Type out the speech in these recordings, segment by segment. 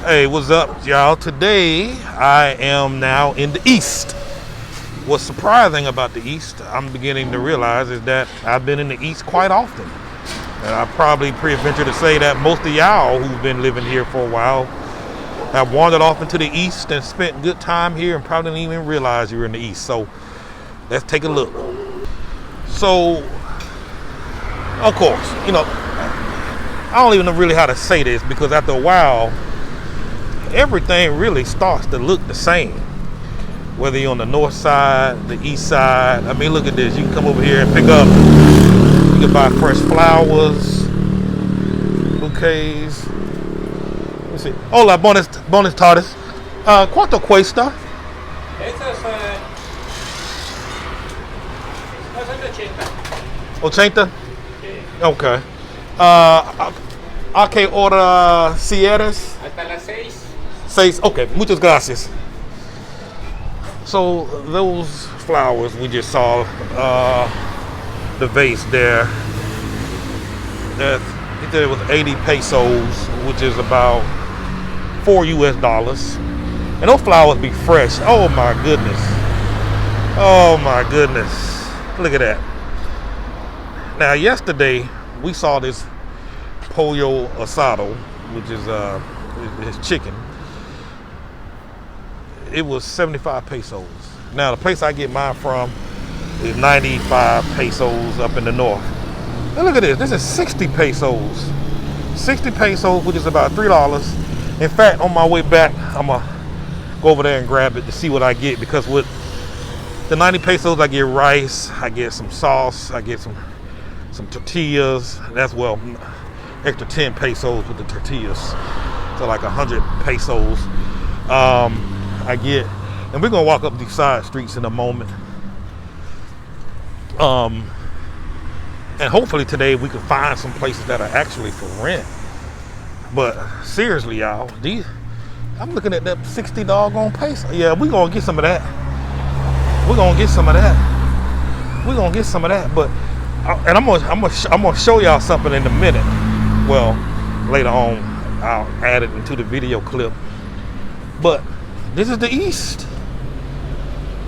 Hey, what's up, y'all? Today I am now in the East. What's surprising about the East, I'm beginning to realize, is that I've been in the East quite often. And I probably venture to say that most of y'all who've been living here for a while have wandered off into the East and spent good time here and probably didn't even realize you were in the East. So let's take a look. So, of course, I don't even know really how to say this because after a while, everything really starts to look the same. Whether you're on the north side, the east side. I mean, look at this. You can come over here and pick up. You can buy fresh flowers, bouquets. Let me see. Hola, buenas tardes. ¿Cuánto cuesta? Estas son de 80. 80? Sí. Okay. ¿A qué hora cierres? Hasta las 6. 6. Okay, muchas gracias. So those flowers we just saw, the vase there, he said it was 80 pesos, which is about $4 US. And those flowers be fresh. Oh my goodness. Oh my goodness. Look at that. Now yesterday we saw this pollo asado, which is chicken. It was 75 pesos. Now the place I get mine from is 95 pesos up in the north. And look at this. This is 60 pesos. 60 pesos, which is about $3. In fact, on my way back, I'm gonna go over there and grab it to see what I get, because with the 90 pesos I get rice, I get some sauce, I get some tortillas. That's extra 10 pesos with the tortillas. So like 100 pesos. I get, and we're gonna walk up these side streets in a moment. And hopefully today we can find some places that are actually for rent. But seriously, y'all, I'm looking at that 60 doggone peso. Yeah, we're gonna get some of that. We're gonna get some of that. We're gonna get some of that. But and I'm gonna show y'all something in a minute. Well, later on, I'll add it into the video clip. But this is the East.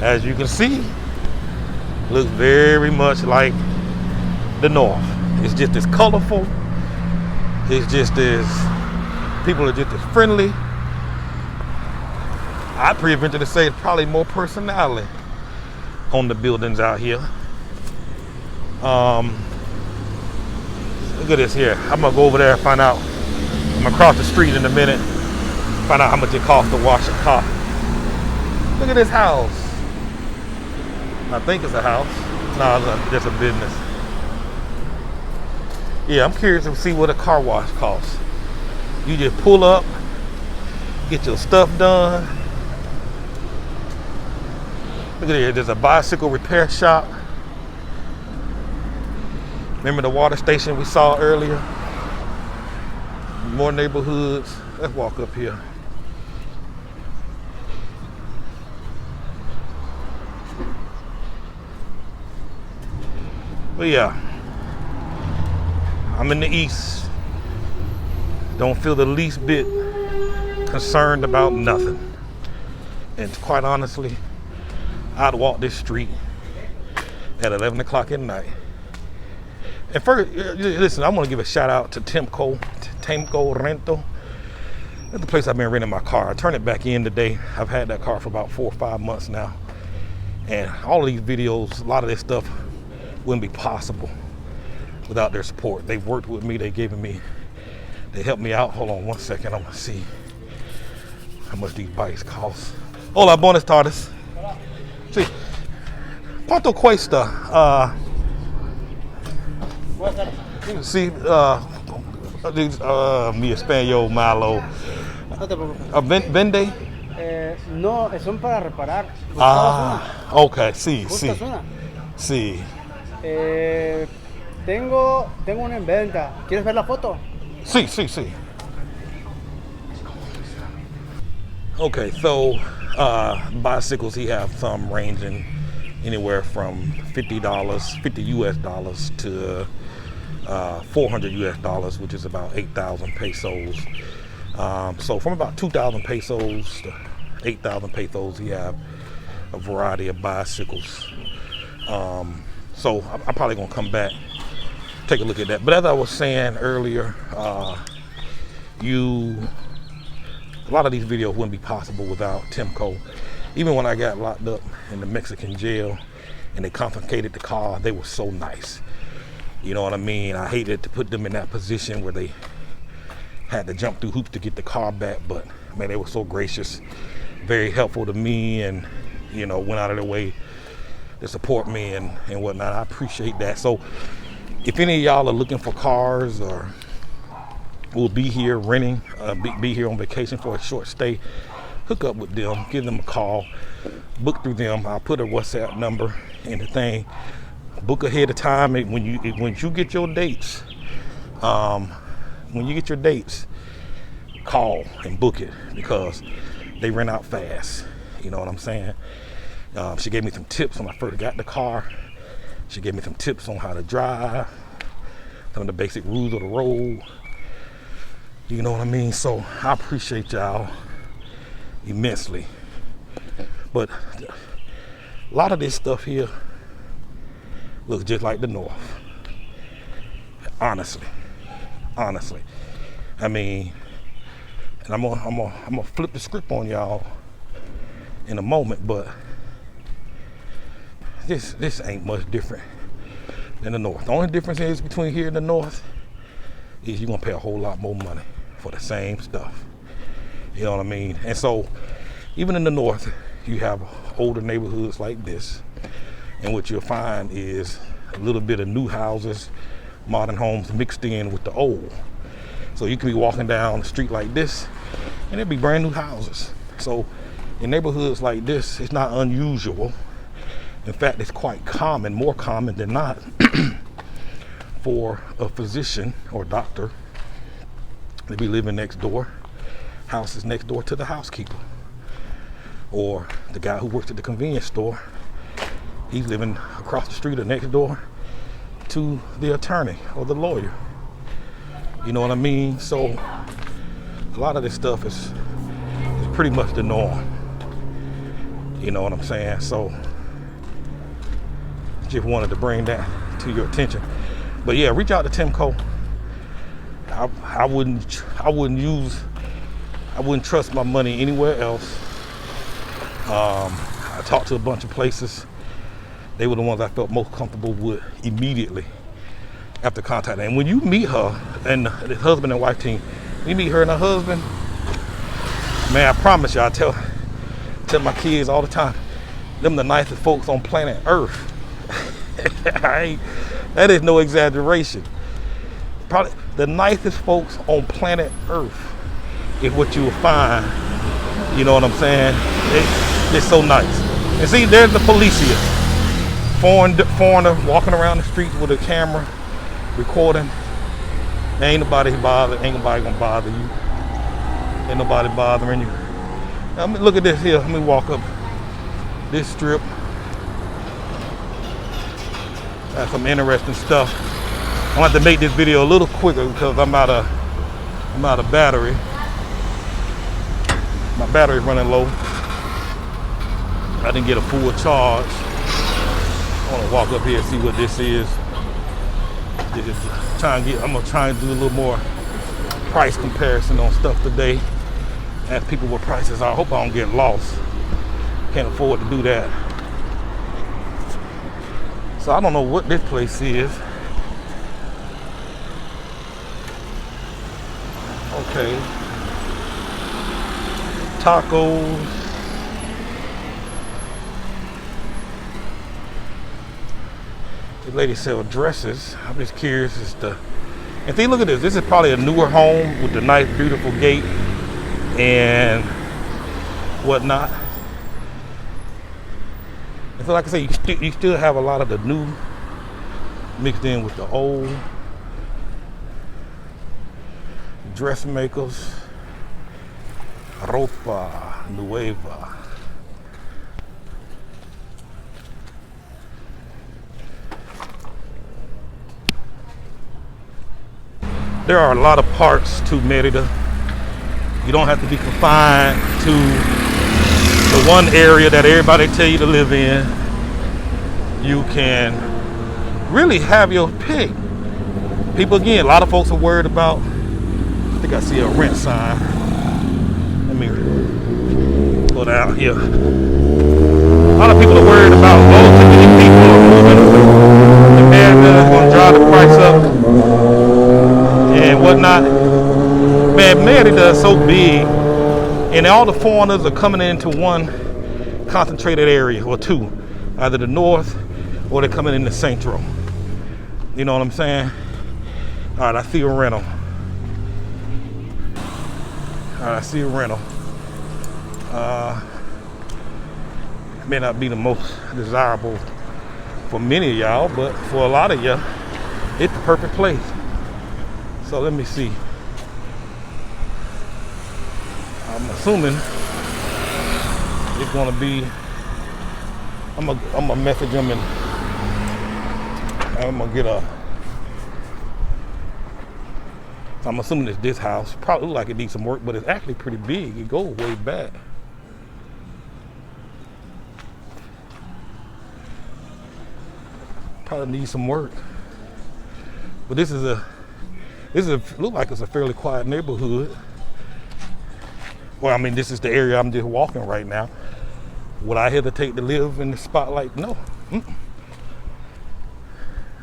As you can see, looks very much like the North. It's just as colorful. It's just as, people are just as friendly. I'd venture to say it's probably more personality on the buildings out here. Look at this here. I'm gonna go over there and find out. I'm gonna cross the street in a minute. Find out how much it costs to wash a car. Look at this house. I think it's a house. No, it's just a business. Yeah, I'm curious to see what a car wash costs. You just pull up, get your stuff done. Look at here, there's a bicycle repair shop. Remember the water station we saw earlier? More neighborhoods. Let's walk up here. But yeah, I'm in the East. Don't feel the least bit concerned about nothing. And quite honestly, I'd walk this street at 11 o'clock at night. And first, listen, I want to give a shout out to Temco Rento. That's the place I've been renting my car. I turned it back in today. I've had that car for about 4 or 5 months now. And all of these videos, a lot of this stuff wouldn't be possible without their support. They've worked with me, they helped me out. Hold on one second, I'm gonna see how much these bikes cost. Hola, buenas tardes. Sí. ¿Cuánto cuesta? Sí, mi español malo. No te preocupes. ¿Vende? No, son para reparar. Ok, sí, sí. ¿Buscas una? Sí. Tengo una en venta. ¿Quieres ver la foto? Sí. Okay, so bicycles, he have some ranging anywhere from $50 US to $400 US, which is about 8,000 pesos. So from about 2,000 pesos to 8,000 pesos, you have a variety of bicycles. So I'm probably gonna come back, take a look at that. But as I was saying earlier, a lot of these videos wouldn't be possible without Timco. Even when I got locked up in the Mexican jail and they confiscated the car, they were so nice. You know what I mean? I hated to put them in that position where they had to jump through hoops to get the car back, but man, they were so gracious, very helpful to me, and you know, went out of their way to support me and whatnot. I appreciate that. So if any of y'all are looking for cars or will be here renting, be here on vacation for a short stay, hook up with them, give them a call, book through them. I'll put a WhatsApp number in the thing. Book ahead of time. And when you get your dates, call and book it, because they rent out fast. You know what I'm saying? She gave me some tips when I first got the car. She gave me some tips on how to drive, some of the basic rules of the road. You know what I mean? So I appreciate y'all immensely. But a lot of this stuff here looks just like the North. Honestly. I mean, and I'm gonna flip the script on y'all in a moment, but this ain't much different than the North. The only difference is between here and the North is you're gonna pay a whole lot more money for the same stuff. You know what I mean? And so even in the North, you have older neighborhoods like this, and what you'll find is a little bit of new houses, modern homes mixed in with the old. So you can be walking down the street like this and there'll be brand new houses. So in neighborhoods like this, it's not unusual. In fact, it's quite common, more common than not, for a physician or doctor to be living next door, houses next door to the housekeeper. Or the guy who works at the convenience store, he's living across the street or next door to the attorney or the lawyer. You know what I mean? So a lot of this stuff is pretty much the norm. You know what I'm saying? So just wanted to bring that to your attention. But yeah, reach out to Timco. I wouldn't trust my money anywhere else. I talked to a bunch of places. They were the ones I felt most comfortable with immediately after contact. And when you meet her and the husband and wife team, you meet her and her husband, man, I promise you, I tell my kids all the time, them the nicest folks on planet Earth. That is no exaggeration. Probably the nicest folks on planet Earth is what you will find. You know what I'm saying? It's so nice. And see, there's the police here. Foreigner walking around the streets with a camera, recording. Ain't nobody bothered. Ain't nobody gonna bother you. Ain't nobody bothering you. Now, look at this here. Let me walk up this strip. That's some interesting stuff. I'm gonna have to make this video a little quicker because I'm out of battery. My battery's running low. I didn't get a full charge. I want to walk up here and see what this is. I'm gonna try and do a little more price comparison on stuff today. Ask people what prices are. I hope I don't get lost. Can't afford to do that. So I don't know what this place is. Okay. Tacos. The lady sell dresses. I'm just curious as to. And see, look at this. This is probably a newer home with the nice, beautiful gate and whatnot. And so, like I say, you still have a lot of the new mixed in with the old. Dressmakers. Ropa Nueva. There are a lot of parts to Merida. You don't have to be confined to the one area that everybody tell you to live in. You can really have your pick. People, again, a lot of folks are worried about, I think I see a rent sign. Let me go down here. A lot of people are worried about, oh, too many people are moving. The Merida is going to drive the price up and whatnot. Man, Merida is so big, and all the foreigners are coming into one concentrated area, or two, either the north or they're coming in the central. You know what I'm saying? All right, I see a rental. All right, I see a rental. May not be the most desirable for many of y'all, but for a lot of you, it's the perfect place. So let me see. I'm assuming it's gonna be, I'm gonna message them and I'm gonna get a, I'm assuming it's this house. Probably look like it needs some work, but it's actually pretty big. It goes way back. Probably needs some work. But this is look like it's a fairly quiet neighborhood. Well, I mean, this is the area I'm just walking right now. Would I hesitate to live in the spotlight? No.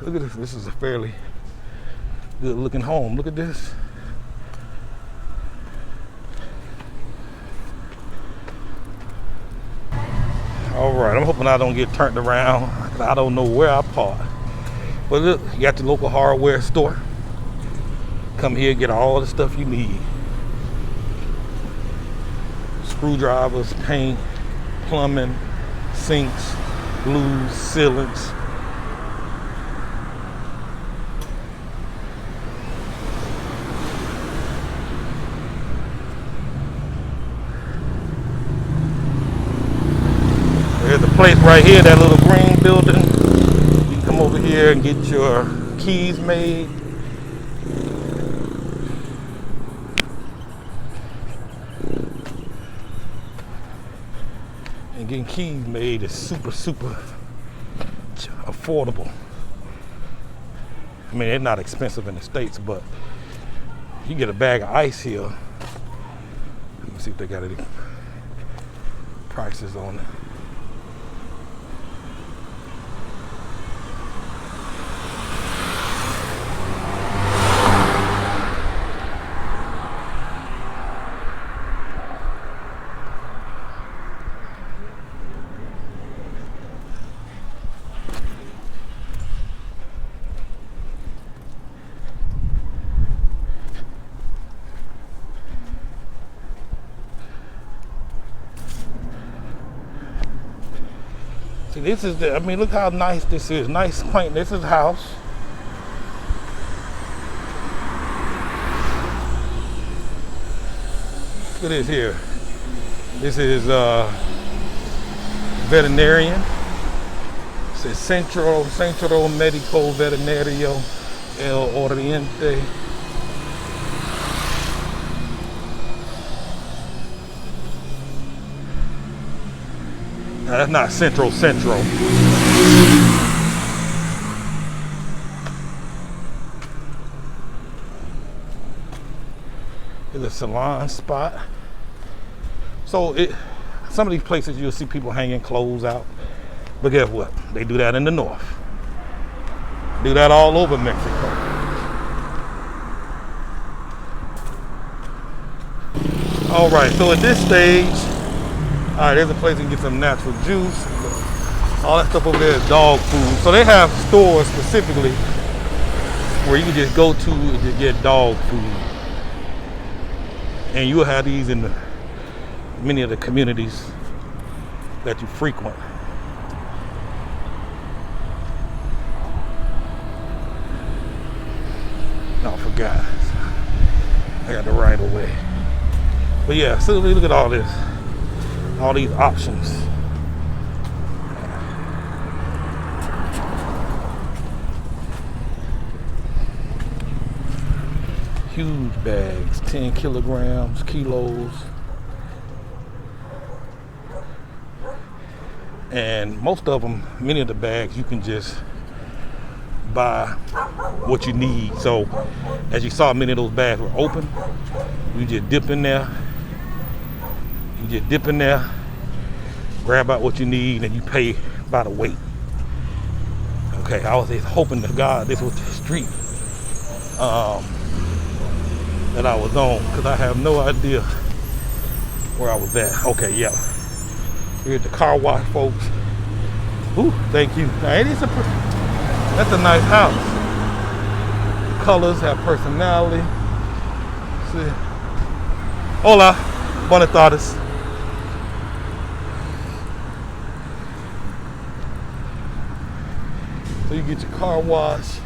Look at this. This is a fairly good looking home. Look at this. All right, I'm hoping I don't get turned around. I don't know where I park. But look, you got the local hardware store. Come here, get all the stuff you need. Screwdrivers, paint, plumbing, sinks, glues, sealants. There's a place right here, that little green building. You can come over here and get your keys made. And getting keys made is super affordable. I mean, they're not expensive in the States, but you get a bag of ice here. Let me see if they got any prices on it. See, this is the, I mean, look how nice this is. Nice, quaint. This is the house. Look at this here. This is veterinarian. It says Centro Medico Veterinario El Oriente. No, that's not Centro. It's a salon spot. So some of these places you'll see people hanging clothes out. But guess what? They do that in the north. Do that all over Mexico. All right, so at this stage, all right, there's a place you can get some natural juice. All that stuff over there is dog food. So they have stores specifically where you can just go to and just get dog food. And you'll have these in many of the communities that you frequent. No, I forgot. I got the right of way. But yeah, so look at all this. All these options. huge bags, 10 kilograms, kilos. And most of them, many of the bags, you can just buy what you need. So as you saw, many of those bags were open. You just dip in there. Grab out what you need, and you pay by the weight. Okay, I was just hoping to God this was the street that I was on, because I have no idea where I was at. Okay, yeah. Here's the car wash, folks. Ooh, thank you. Now, that's a nice house. The colors have personality. See. Hola, buenas tardes. So you get your car wash.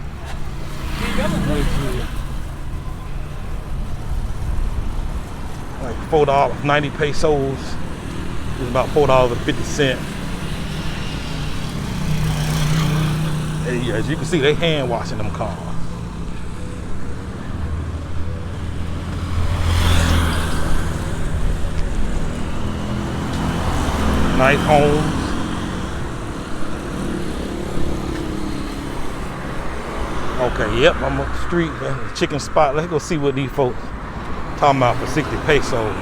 Like $4, 90 pesos. It's about $4.50. And as you can see, they hand washing them cars. Nice homes. Okay, yep, I'm up the street, the chicken spot. Let's go see what these folks talking about for 60 pesos.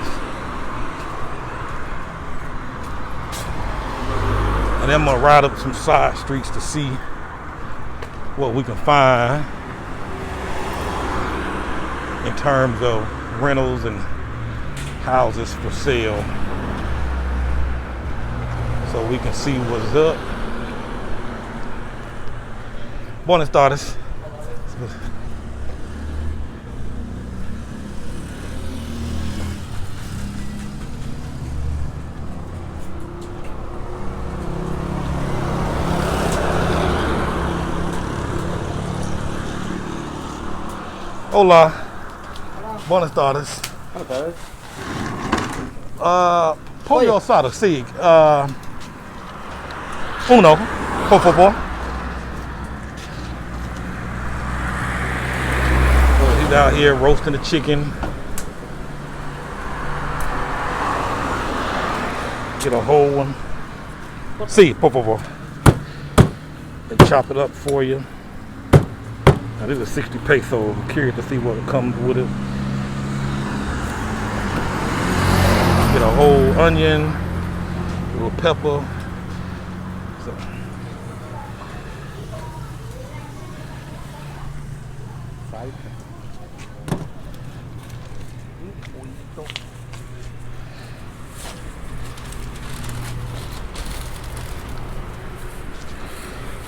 And then I'm gonna ride up some side streets to see what we can find in terms of rentals and houses for sale, so we can see what's up. Buenas tardes. Hola. Buenas tardes. Buenas Pollo asado, sí. Uno, por favor. So he's out here roasting the chicken. Get a whole one. Sí, por favor. They chop it up for you. Now this is 60 pesos. I'm curious to see what comes with it. Get a whole onion, a little pepper. So.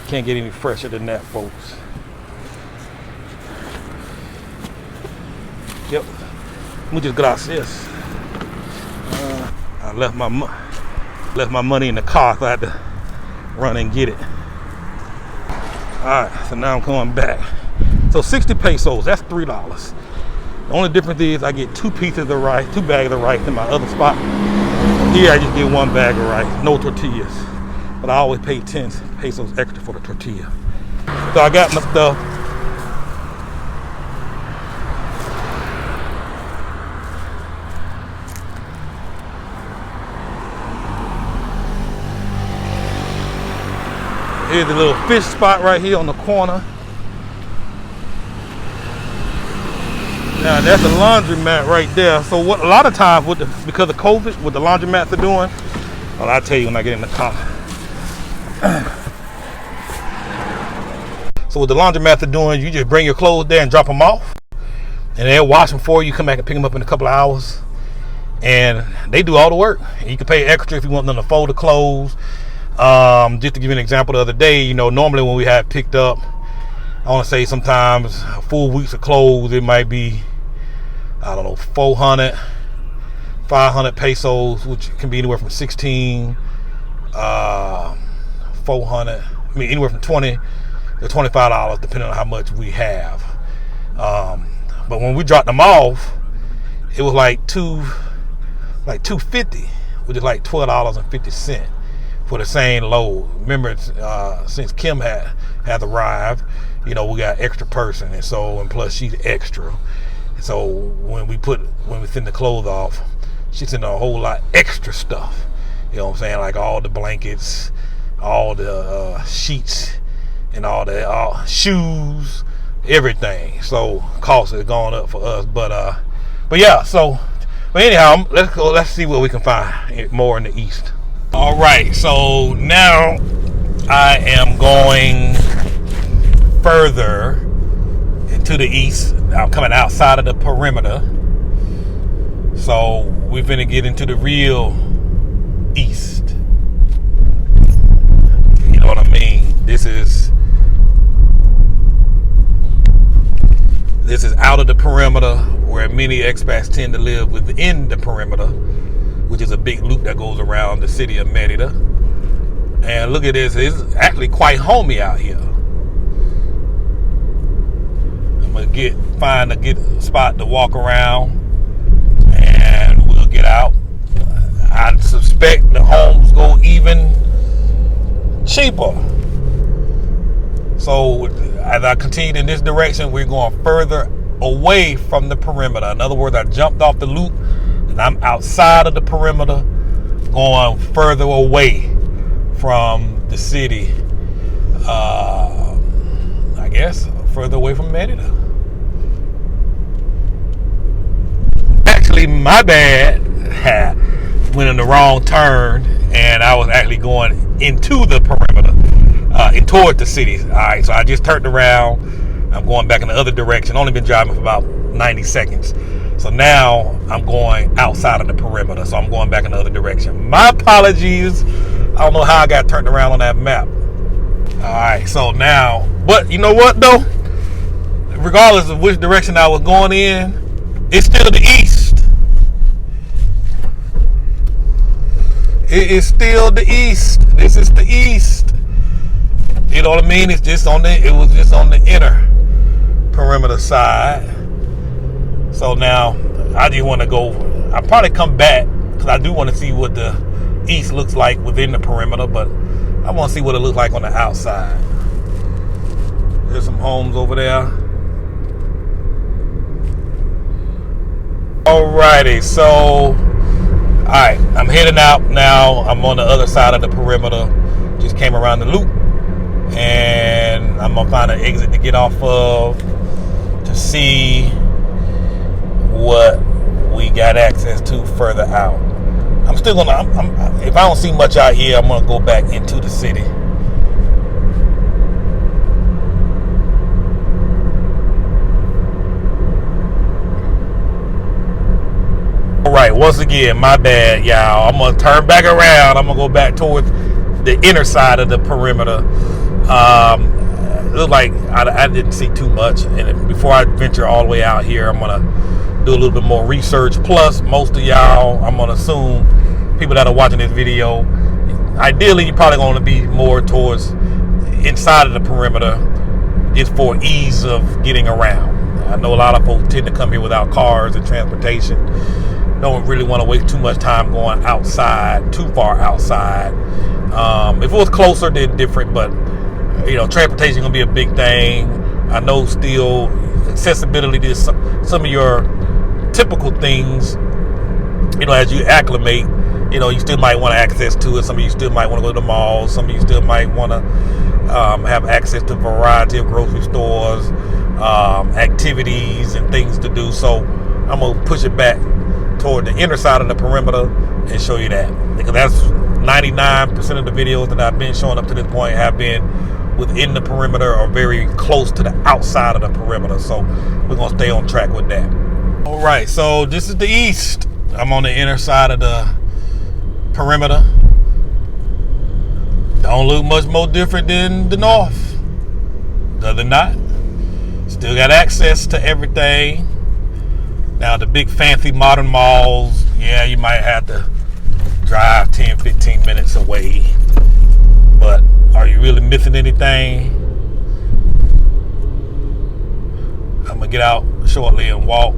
Can't get any fresher than that, folks. Yep. Muchas gracias. I left my money in the car, so I had to run and get it. All right, so now I'm coming back. So 60 pesos, that's $3. The only difference is I get 2 pieces of rice, 2 bags of rice in my other spot. Here I just get 1 bag of rice, no tortillas. But I always pay 10 pesos extra for the tortilla. So I got my stuff. Here's a little fish spot right here on the corner. Now that's a laundromat right there. So what a lot of times because of COVID, what the laundromats are doing, well, I'll tell you when I get in the car. So what the laundromats are doing, you just bring your clothes there and drop them off, and they'll wash them for you. Come back and pick them up in a couple of hours, and they do all the work. And you can pay extra if you want them to fold the clothes. Just to give you an example, the other day, you know, normally when we have picked up, I want to say sometimes full weeks of clothes, it might be, I don't know, 400, 500 pesos, which can be anywhere from 16, 400, I mean anywhere from 20 to $25 depending on how much we have. But when we dropped them off, it was like $2.50, which is like $12.50 for the same load. Remember, since Kim has arrived, you know, we got extra person, and plus she's extra, So when we send the clothes off, she sent a whole lot extra stuff. You know what I'm saying? Like all the blankets, all the sheets, and all the shoes, everything. So cost has gone up for us. But yeah. So, but anyhow, let's go. Let's see what we can find more in the east. All right. So now I am going further into the east. I'm coming outside of the perimeter. So we're finna get into the real east. You know what I mean? This is out of the perimeter, where many expats tend to live within the perimeter, which is a big loop that goes around the city of Merida. And look at this, it's actually quite homey out here. I'm gonna find a good spot to walk around, and we'll get out. I suspect the homes go even cheaper. So as I continue in this direction, we're going further away from the perimeter. In other words, I jumped off the loop and I'm outside of the perimeter, going further away from the city. I guess further away from Merida. Actually, my bad. Went in the wrong turn, and I was actually going into the perimeter, and toward the city. All right, so I just turned around. I'm going back in the other direction. Only been driving for about 90 seconds. So now I'm going outside of the perimeter. So I'm going back in the other direction. My apologies. I don't know how I got turned around on that map. All right, so now, but you know what though? Regardless of which direction I was going in, it's still the east. It is still the east. This is the east. You know what I mean? It was just on the inner perimeter side. So now I just want to go. I'll probably come back because I do want to see what the east looks like within the perimeter, but I want to see what it looks like on the outside. There's some homes over there. Alrighty, so alright, I'm heading out now. I'm on the other side of the perimeter. Just came around the loop, and I'm gonna find an exit to get off of to see what we got access to further out. I'm still gonna, if I don't see much out here, I'm gonna go back into the city. Alright, once again, my bad, y'all. I'm gonna turn back around. I'm gonna go back towards the inner side of the perimeter. It looked like I didn't see too much, and before I venture all the way out here, I'm gonna do a little bit more research. Plus, most of y'all, I'm gonna assume, people that are watching this video, ideally you're probably gonna be more towards inside of the perimeter, just for ease of getting around. I know a lot of folks tend to come here without cars and transportation. Don't really want to waste too much time going outside, too far outside. If it was closer, then different, but you know, transportation is gonna be a big thing. I know still accessibility to some of your typical things, you know, as you acclimate, you know, you still might want access to it. Some of you still might want to go to the malls. Some of you still might want to have access to a variety of grocery stores, activities and things to do. So I'm gonna push it back toward the inner side of the perimeter and show you that, because that's 99% of the videos that I've been showing up to this point have been within the perimeter or very close to the outside of the perimeter. So we're gonna stay on track with that. All right, so this is the east. I'm on the inner side of the perimeter. Don't look much more different than the north. Does it not? Still got access to everything. Now the big fancy modern malls, yeah, you might have to drive 10, 15 minutes away. But are you really missing anything? I'm gonna get out shortly and walk.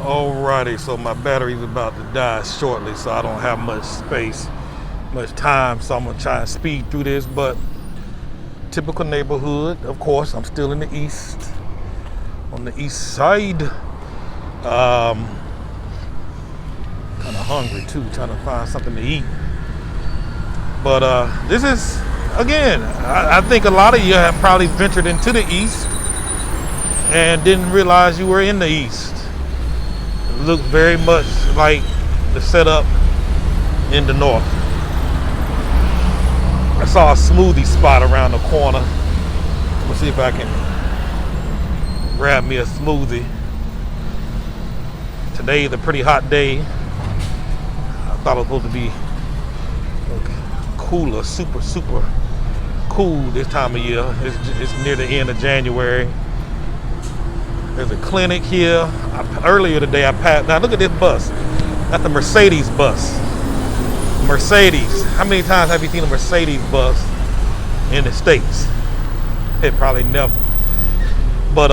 Alrighty, so my battery's about to die shortly, so I don't have much space, much time, so I'm gonna try and speed through this. But typical neighborhood, of course, I'm still in the east. on the east side. Kind of hungry too, trying to find something to eat. But this is, again, I think a lot of you have probably ventured into the east and didn't realize you were in the east. It looked very much like the setup in the north. I saw a smoothie spot around the corner. Let's see if I can grab me a smoothie. Today's a pretty hot day. I thought it was supposed to be cooler, super cool this time of year. It's near the end of January. There's a clinic here. Earlier today I passed. Now look at this bus. That's a Mercedes bus. Mercedes. How many times have you seen a Mercedes bus in the States? It probably never. But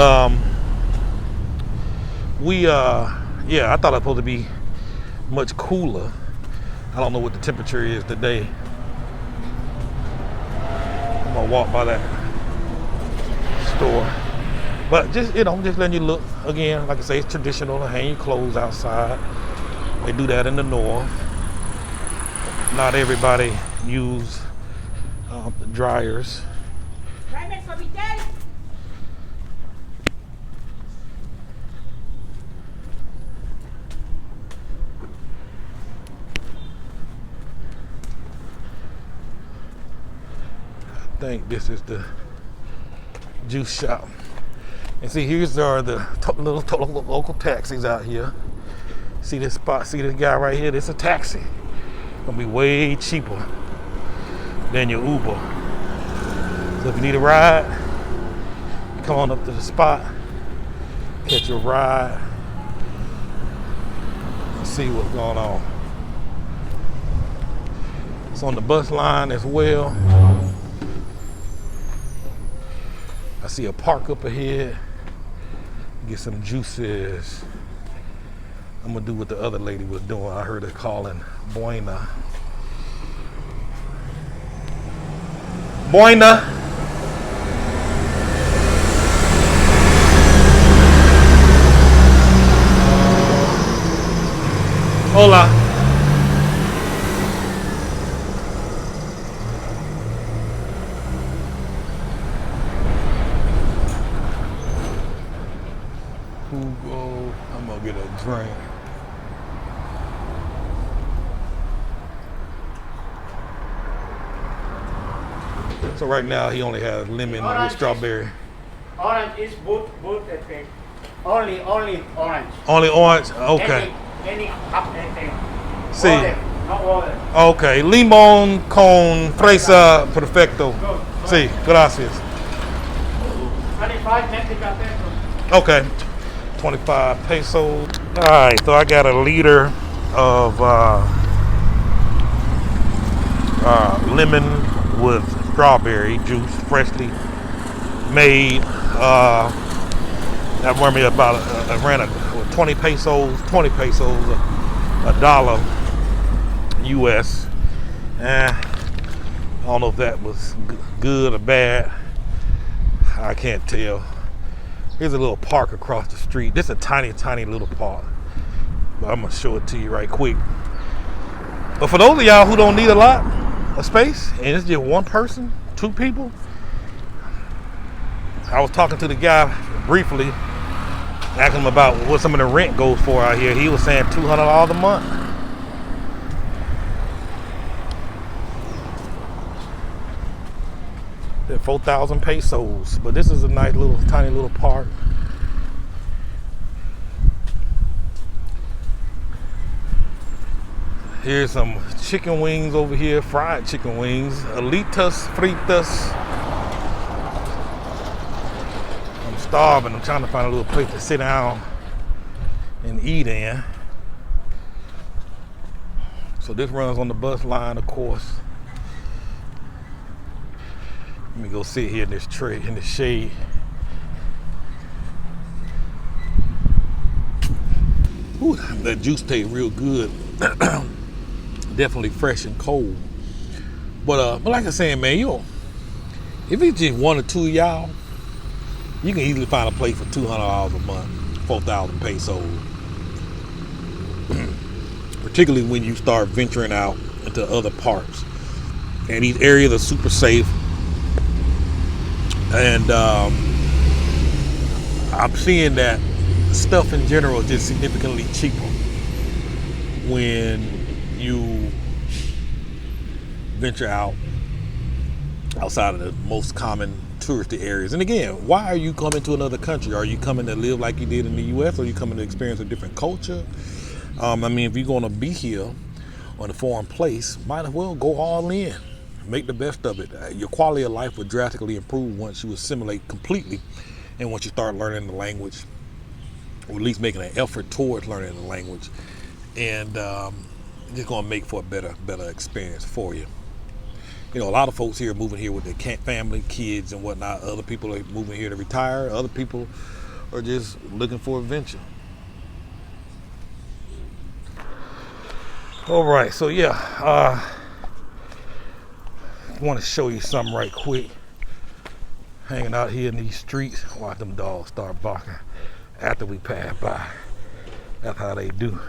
yeah, I thought it was supposed to be much cooler. I don't know what the temperature is today. I'm gonna walk by that store. But just, just letting you look. Again, like I say, it's traditional to hang your clothes outside. They do that in the north. Not everybody use dryers. I think this is the juice shop. And see, here's are the local taxis out here. See this spot, see this guy right here? This is a taxi. Gonna be way cheaper than your Uber. So if you need a ride, come on up to the spot, catch your ride, and see what's going on. It's on the bus line as well. I see a park up ahead. Get some juices. I'm gonna do what the other lady was doing. I heard her calling Buena. Buena. Hola. Hugo, I'm gonna get a drink. So right now he only has lemon with strawberry. Orange is both thing. Only orange. Only orange? Okay. Any cup anything. Sí. Water, not water. Okay. Limón con fresa perfecto. Sí, gracias. 25 Mexican pesos. Okay. 25 pesos. All right, so I got a liter of lemon with strawberry juice, freshly made. That run me about, I ran 20 pesos, a dollar US. I don't know if that was good or bad. I can't tell. Here's a little park across the street. This is a tiny little park. But I'm gonna show it to you right quick. But for those of y'all who don't need a lot of space, and it's just one person, two people, I was talking to the guy briefly, asking him about what some of the rent goes for out here. He was saying $200 a month. They're 4,000 pesos. But this is a nice little, tiny little park. Here's some chicken wings over here, fried chicken wings, alitas fritas. I'm starving. I'm trying to find a little place to sit down and eat in. So this runs on the bus line, of course. Let me go sit here in this tree, in the shade. Ooh, that juice tastes real good. Definitely fresh and cold. But like I said, man, if it's just one or two of y'all, You can easily find a place for $200 a month, 4,000 pesos. Particularly when you start venturing out into other parts. And these areas are super safe. And I'm seeing that stuff in general is just significantly cheaper when you venture outside of the most common touristy areas. And again, why are you coming to another country? Are you coming to live like you did in the US, or are you coming to experience a different culture? I mean, if you're going to be here on a foreign place, might as well go all in. Make the best of it. Your quality of life will drastically improve once you assimilate completely, and once you start learning the language, or at least making an effort towards learning the language. And it's going to make for a better experience for you. You know, a lot of folks here are moving here with their family, kids, and whatnot. Other people are moving here to retire. Other people are just looking for adventure. All right, so yeah, I want to show you something right quick. Hanging out here in these streets, watch them dogs start barking after we pass by. That's how they do.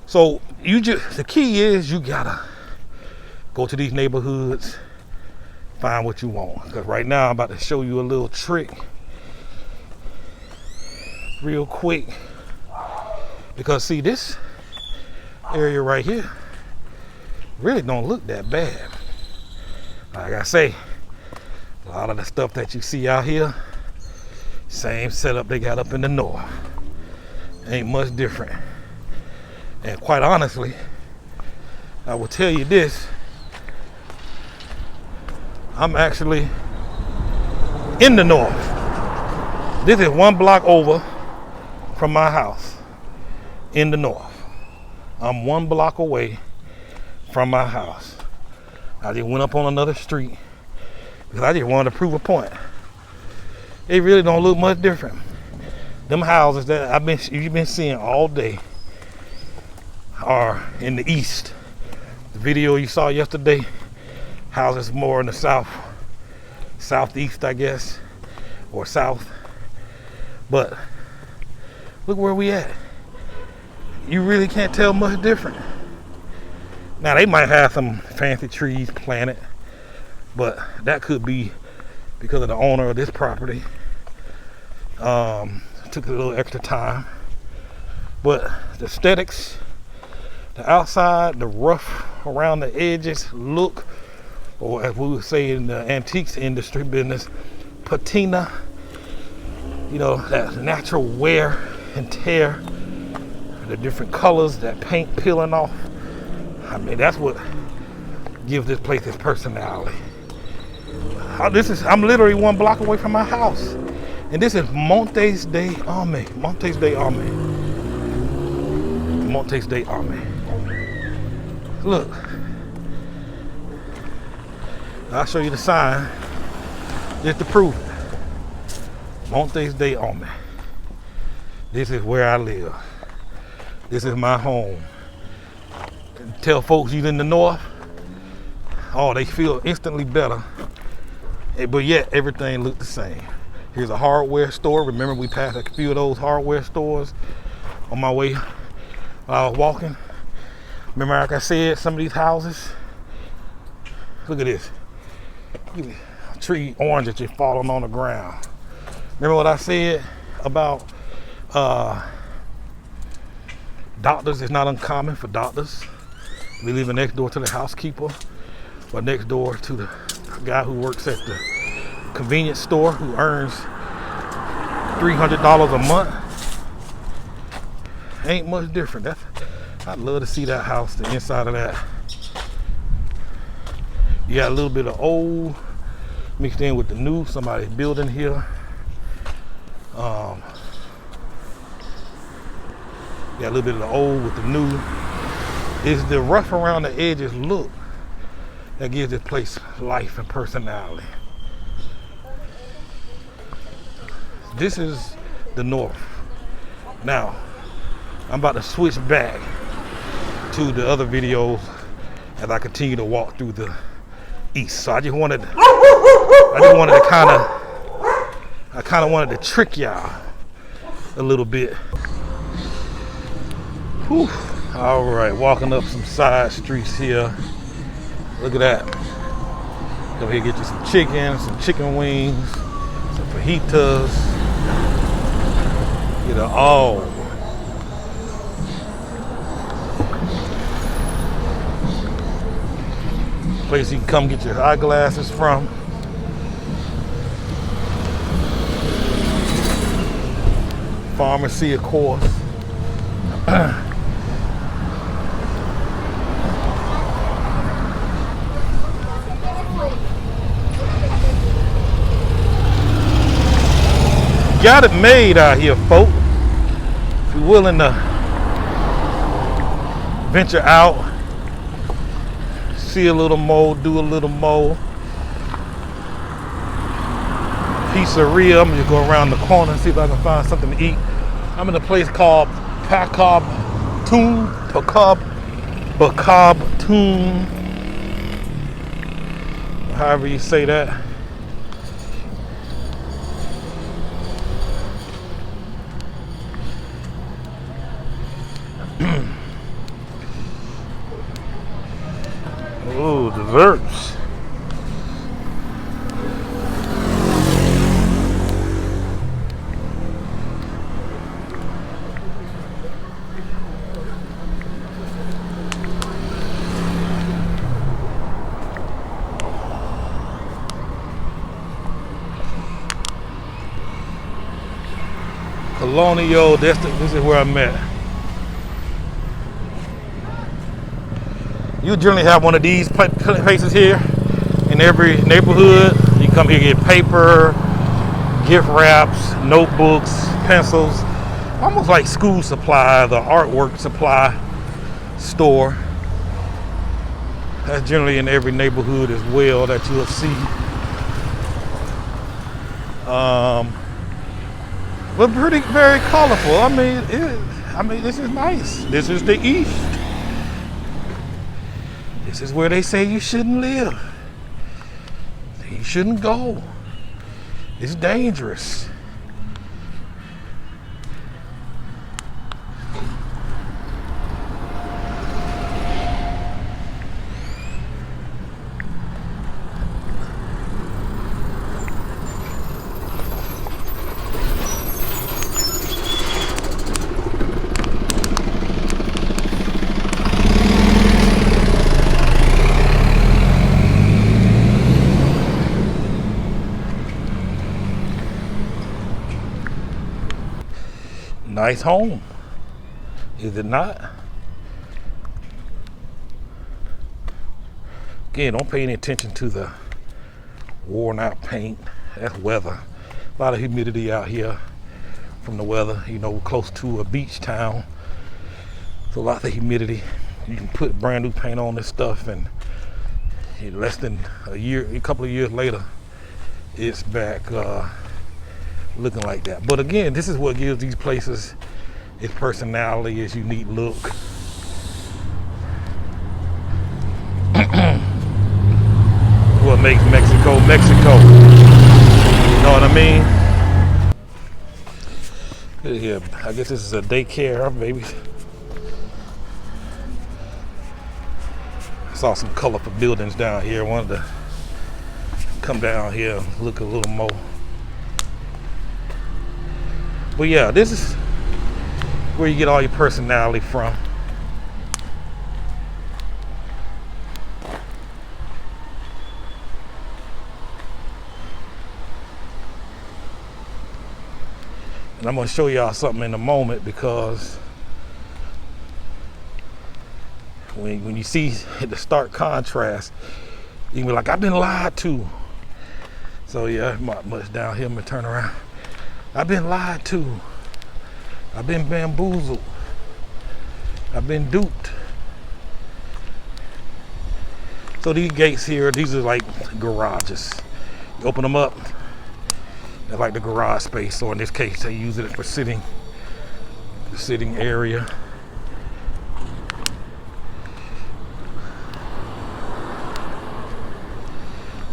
So the key is you gotta go to these neighborhoods, find what you want. Because right now I'm about to show you a little trick real quick. Because see, this area right here really don't look that bad. Like I say, a lot of the stuff that you see out here, same setup they got up in the north. Ain't much different. And quite honestly, I will tell you this, I'm actually in the north. This is 1 block over from my house in the north. I'm 1 block away from my house. I just went up on another street because I just wanted to prove a point. They really don't look much different. Them houses that you've been seeing all day are in the east. The video you saw yesterday, houses more in the southeast, I guess, or south. But look where we at. You really can't tell much different. Now they might have some fancy trees planted, but that could be because of the owner of this property. Took a little extra time. But the aesthetics, the outside, the rough around the edges look, or as we would say in the antiques industry business, patina. You know, that natural wear and tear, the different colors, that paint peeling off. I mean, that's what gives this place its personality. I'm literally 1 block away from my house. And this is Montes de Arme. Look, I'll show you the sign just to prove it. Montes de Arme. This is where I live. This is my home. Tell folks you're in the north, oh, they feel instantly better. But yet everything looked the same. Here's a hardware store. Remember, we passed a few of those hardware stores on my way while I was walking. Remember, like I said, some of these houses, look at this. Look at this tree oranges just falling on the ground. Remember what I said about doctors? It's not uncommon for doctors. We live next door to the housekeeper, or next door to the guy who works at the convenience store who earns $300 a month. Ain't much different. I'd love to see that house, the inside of that. You got a little bit of old mixed in with the new. Somebody's building here. You got a little bit of the old with the new. It's the rough around the edges look that gives this place life and personality. This is the north. Now, I'm about to switch back to the other videos as I continue to walk through the east. So I kind of wanted to trick y'all a little bit. Whew. All right, walking up some side streets here. Look at that. Go here, get you some chicken wings, some fajitas. Get it all. Place you can come get your eyeglasses from. Pharmacy, of course. Got it made out here, folk. If you're willing to venture out, see a little more, do a little more. Pizzeria. I'm gonna go around the corner and see if I can find something to eat. I'm in a place called Peep, however you say that. Oh, desserts. Colonial, this is where I'm at. You generally have one of these places here in every neighborhood. You come here, get paper, gift wraps, notebooks, pencils, almost like school supply, the artwork supply store. That's generally in every neighborhood as well that you'll see. But very colorful. I mean, this is nice. This is the East. This is where they say you shouldn't live. You shouldn't go. It's dangerous. Nice home, is it not? Again, don't pay any attention to the worn out paint. That's weather. A lot of humidity out here from the weather. You know, we're close to a beach town. So lots of humidity. You can put brand new paint on this stuff and in less than a couple of years later, it's back looking like that. But again, this is what gives these places its personality, its unique look. What makes Mexico, Mexico. You know what I mean? Look at here. I guess this is a daycare, maybe. I saw some colorful buildings down here. I wanted to come down here and look a little more. But yeah, this is where you get all your personality from. And I'm gonna show y'all something in a moment, because when you see the stark contrast, you can be like, I've been lied to. So yeah, much down here, I'm gonna turn around. I've been lied to. I've been bamboozled. I've been duped. So these gates here, these are like garages. You open them up, they're like the garage space. So in this case, they use it for sitting area.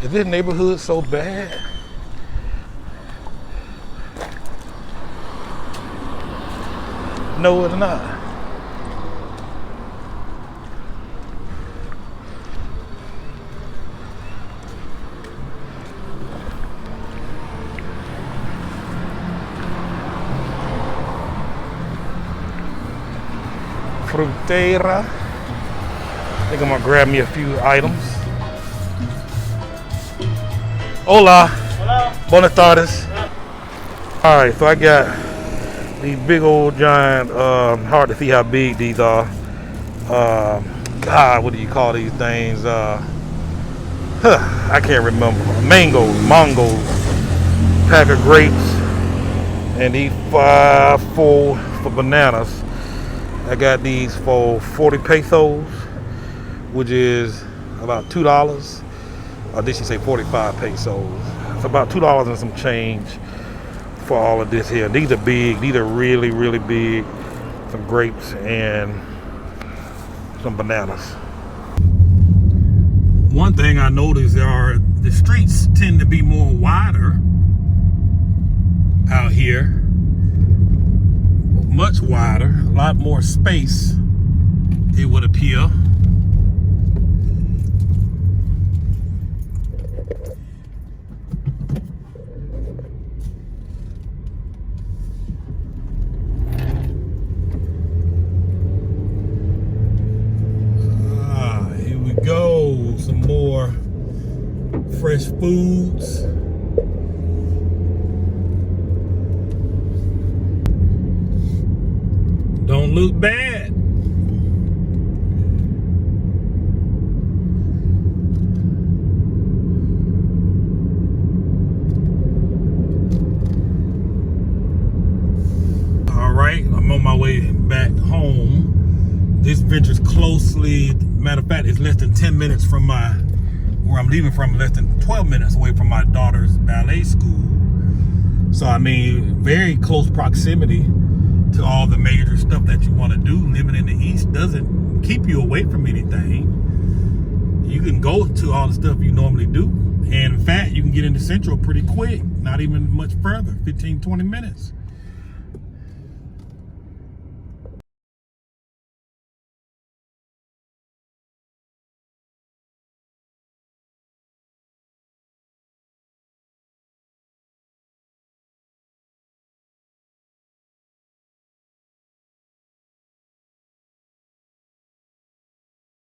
Is this neighborhood so bad? No, it's not. Fruteira. I think I'm gonna grab me a few items. Hola. Hola. Buenas tardes. All right, so I got these big old giant, hard to see how big these are. God, what do you call these things? I can't remember. Mangoes, pack of grapes, and these 4 for bananas. I got these for 40 pesos, which is about $2. Or did she say 45 pesos? It's about $2 and some change for all of this here. These are big. These are really, really big. Some grapes and some bananas. One thing I noticed are the streets tend to be more wider out here. Much wider, a lot more space, it would appear. Here we go, some more fresh foods. Don't look bad. All right, I'm on my way back home. This venture's closely, matter of fact, it's less than 10 minutes from where I'm leaving from, less than 12 minutes away from my daughter's ballet school. So, I mean, very close proximity to all the major stuff that you want to do. Living in the East doesn't keep you away from anything. You can go to all the stuff you normally do. And in fact, you can get into Central pretty quick, not even much further, 15, 20 minutes.